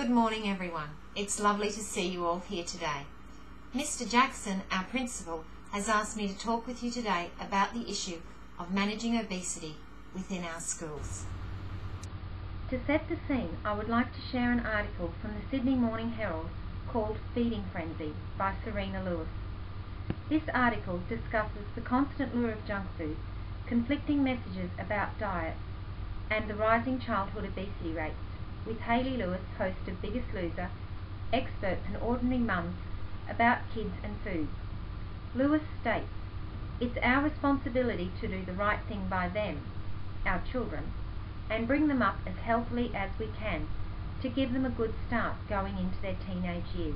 Good morning everyone. It's lovely to see you all here today. Mr. Jackson, our principal, has asked me to talk with you today about the issue of managing obesity within our schools. To set the scene, I would like to share an article from the Sydney Morning Herald called Feeding Frenzy by Serena Lewis. This article discusses the constant lure of junk food, conflicting messages about diet, and the rising childhood obesity rates, with Hayley Lewis, host of Biggest Loser, experts and ordinary mums about kids and food. Lewis states, "It's our responsibility to do the right thing by them, our children, and bring them up as healthily as we can to give them a good start going into their teenage years.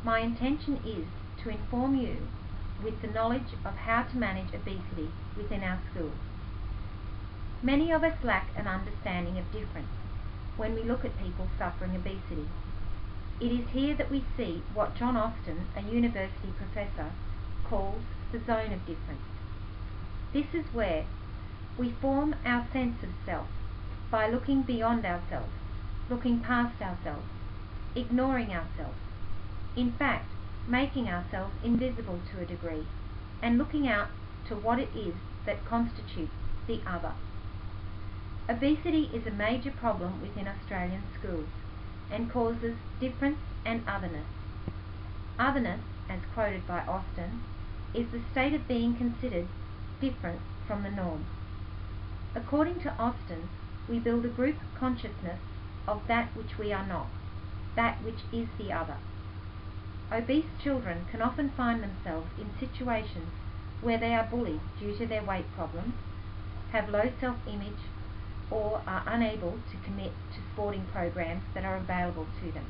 My intention is to inform you with the knowledge of how to manage obesity within our schools. Many of us lack an understanding of difference when we look at people suffering obesity. It is here that we see what John Austin, a university professor, calls the zone of difference. This is where we form our sense of self by looking beyond ourselves, looking past ourselves, ignoring ourselves, in fact, making ourselves invisible to a degree, and looking out to what it is that constitutes the other. Obesity is a major problem within Australian schools and causes difference and otherness. Otherness, as quoted by Austin, is the state of being considered different from the norm. According to Austin, we build a group consciousness of that which we are not, that which is the other. Obese children can often find themselves in situations where they are bullied due to their weight problems, have low self-image, or are unable to commit to sporting programs that are available to them.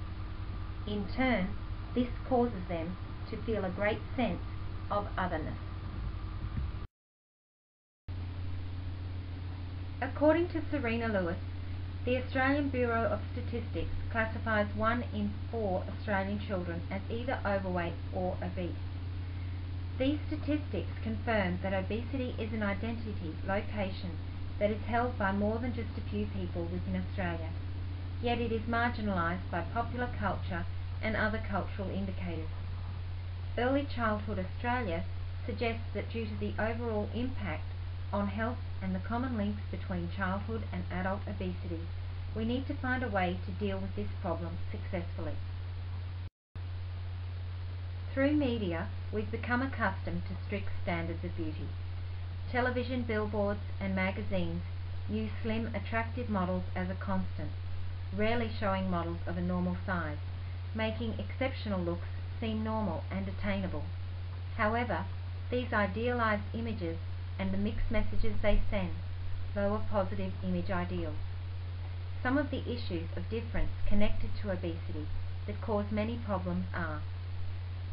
In turn, this causes them to feel a great sense of otherness. According to Serena Lewis, the Australian Bureau of Statistics classifies 1 in 4 Australian children as either overweight or obese. These statistics confirm that obesity is an identity location that is held by more than just a few people within Australia, yet it is marginalised by popular culture and other cultural indicators. Early Childhood Australia suggests that due to the overall impact on health and the common links between childhood and adult obesity, we need to find a way to deal with this problem successfully. Through media, we've become accustomed to strict standards of beauty. Television, billboards and magazines use slim, attractive models as a constant, rarely showing models of a normal size, making exceptional looks seem normal and attainable. However, these idealized images and the mixed messages they send lower positive image ideals. Some of the issues of difference connected to obesity that cause many problems are: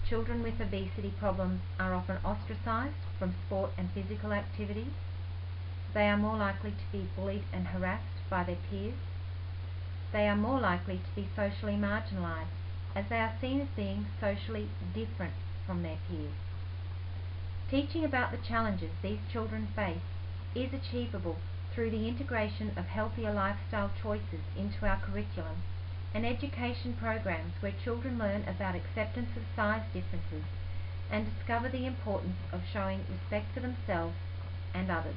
children with obesity problems are often ostracized from sport and physical activities. They are more likely to be bullied and harassed by their peers. They are more likely to be socially marginalized as they are seen as being socially different from their peers. Teaching about the challenges these children face is achievable through the integration of healthier lifestyle choices into our curriculum and education programs where children learn about acceptance of size differences and discover the importance of showing respect for themselves and others.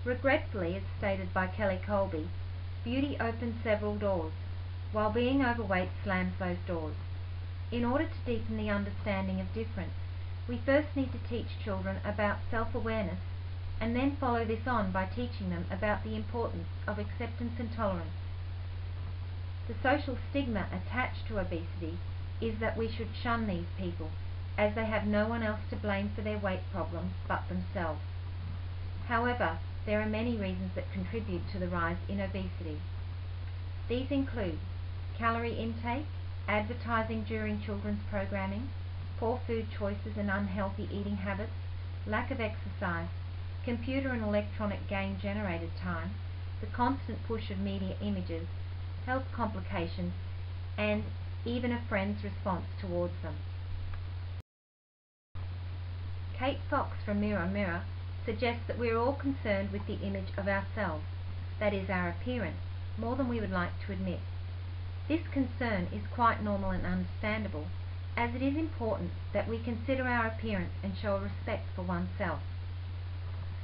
Regretfully, as stated by Kelly Colby, beauty opens several doors, while being overweight slams those doors. In order to deepen the understanding of difference, we first need to teach children about self-awareness and then follow this on by teaching them about the importance of acceptance and tolerance. The social stigma attached to obesity is that we should shun these people, as they have no one else to blame for their weight problems but themselves. However, there are many reasons that contribute to the rise in obesity. These include calorie intake, advertising during children's programming, poor food choices and unhealthy eating habits, lack of exercise, computer and electronic game-generated time, the constant push of media images, health complications, and even a friend's response towards them. Kate Fox from Mirror Mirror suggests that we are all concerned with the image of ourselves, that is our appearance, more than we would like to admit. This concern is quite normal and understandable, as it is important that we consider our appearance and show respect for oneself.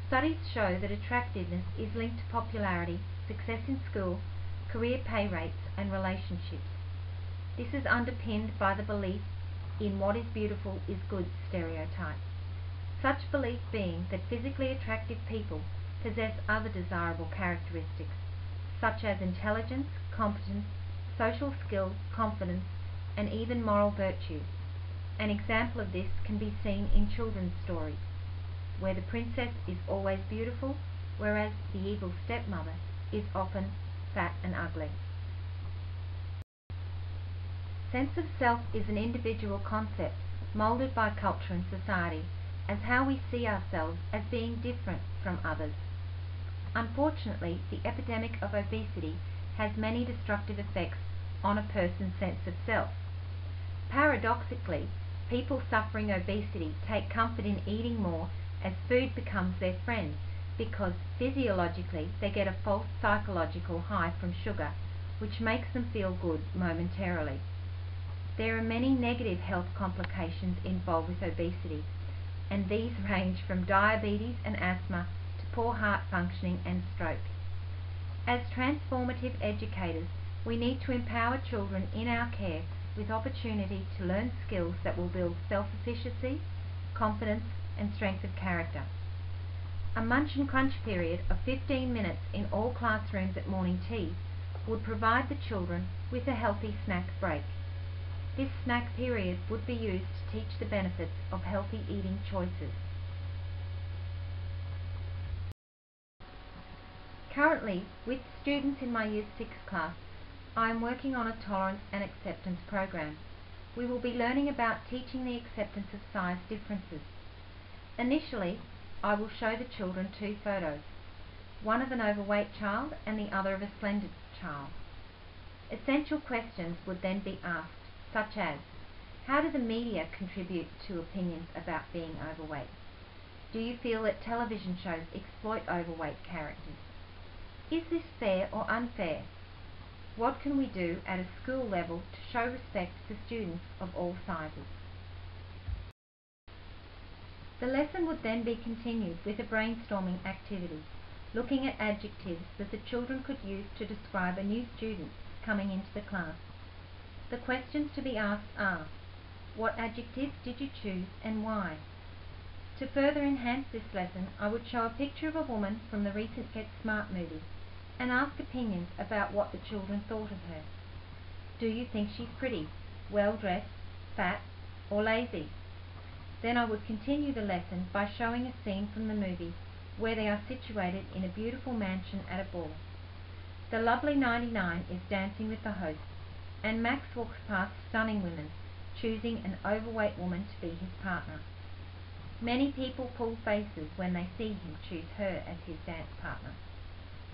Studies show that attractiveness is linked to popularity, success in school, career pay rates, and relationships. This is underpinned by the belief in what is beautiful is good stereotype. Such belief being that physically attractive people possess other desirable characteristics, such as intelligence, competence, social skill, confidence, and even moral virtue. An example of this can be seen in children's stories, where the princess is always beautiful, whereas the evil stepmother is often fat and ugly. Sense of self is an individual concept moulded by culture and society as how we see ourselves as being different from others. Unfortunately, the epidemic of obesity has many destructive effects on a person's sense of self. Paradoxically, people suffering obesity take comfort in eating more as food becomes their friend, because physiologically they get a false psychological high from sugar, which makes them feel good momentarily. There are many negative health complications involved with obesity, and these range from diabetes and asthma to poor heart functioning and stroke. As transformative educators, we need to empower children in our care with opportunity to learn skills that will build self-efficacy, confidence, and strength of character. A munch and crunch period of 15 minutes in all classrooms at morning tea would provide the children with a healthy snack break. This snack period would be used to teach the benefits of healthy eating choices. Currently, with students in my Year 6 class, I am working on a tolerance and acceptance program. We will be learning about teaching the acceptance of size differences. Initially, I will show the children two photos, one of an overweight child and the other of a slender child. Essential questions would then be asked, such as, how do the media contribute to opinions about being overweight? Do you feel that television shows exploit overweight characters? Is this fair or unfair? What can we do at a school level to show respect for students of all sizes? The lesson would then be continued with a brainstorming activity, looking at adjectives that the children could use to describe a new student coming into the class. The questions to be asked are, what adjectives did you choose and why? To further enhance this lesson, I would show a picture of a woman from the recent Get Smart movie and ask opinions about what the children thought of her. Do you think she's pretty, well-dressed, fat, or lazy? Then I would continue the lesson by showing a scene from the movie where they are situated in a beautiful mansion at a ball. The lovely 99 is dancing with the host, and Max walks past stunning women, choosing an overweight woman to be his partner. Many people pull faces when they see him choose her as his dance partner.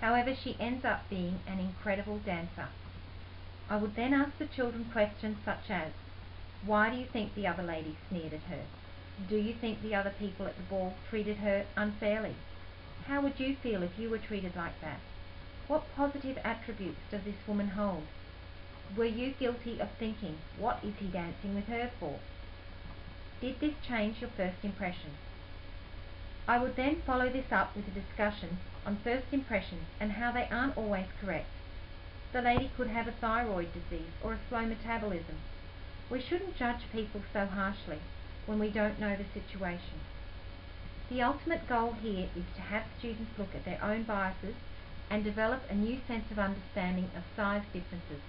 However, she ends up being an incredible dancer. I would then ask the children questions such as, why do you think the other lady sneered at her? Do you think the other people at the ball treated her unfairly? How would you feel if you were treated like that? What positive attributes does this woman hold? Were you guilty of thinking, what is he dancing with her for? Did this change your first impression? I would then follow this up with a discussion on first impressions and how they aren't always correct. The lady could have a thyroid disease or a slow metabolism. We shouldn't judge people so harshly when we don't know the situation. The ultimate goal here is to have students look at their own biases and develop a new sense of understanding of size differences,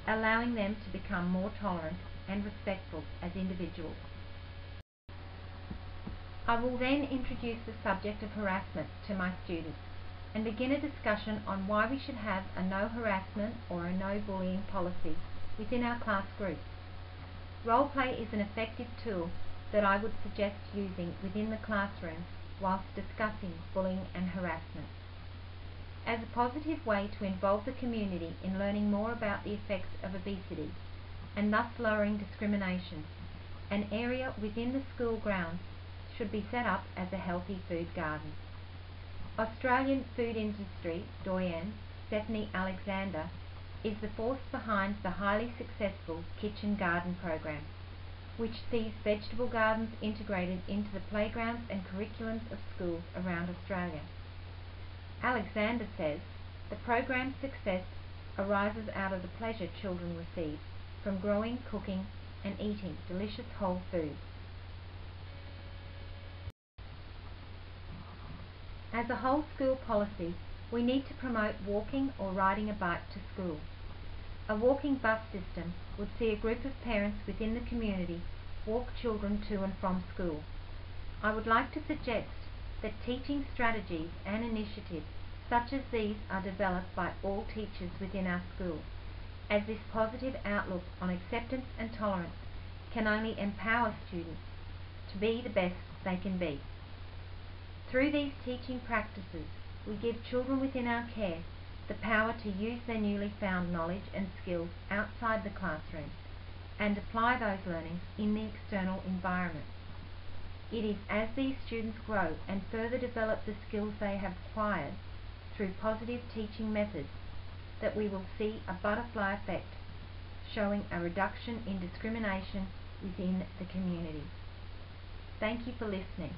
allowing them to become more tolerant and respectful as individuals. I will then introduce the subject of harassment to my students and begin a discussion on why we should have a no harassment or a no bullying policy within our class groups. Role play is an effective tool that I would suggest using within the classroom whilst discussing bullying and harassment. As a positive way to involve the community in learning more about the effects of obesity and thus lowering discrimination, an area within the school grounds should be set up as a healthy food garden. Australian food industry doyen Stephanie Alexander is the force behind the highly successful Kitchen Garden program, which sees vegetable gardens integrated into the playgrounds and curriculums of schools around Australia. Alexander says the program's success arises out of the pleasure children receive from growing, cooking and eating delicious whole foods. As a whole school policy, we need to promote walking or riding a bike to school. A walking bus system would see a group of parents within the community walk children to and from school. I would like to suggest that teaching strategies and initiatives such as these are developed by all teachers within our school, as this positive outlook on acceptance and tolerance can only empower students to be the best they can be. Through these teaching practices, we give children within our care the power to use their newly found knowledge and skills outside the classroom and apply those learnings in the external environment. It is as these students grow and further develop the skills they have acquired through positive teaching methods that we will see a butterfly effect, showing a reduction in discrimination within the community. Thank you for listening.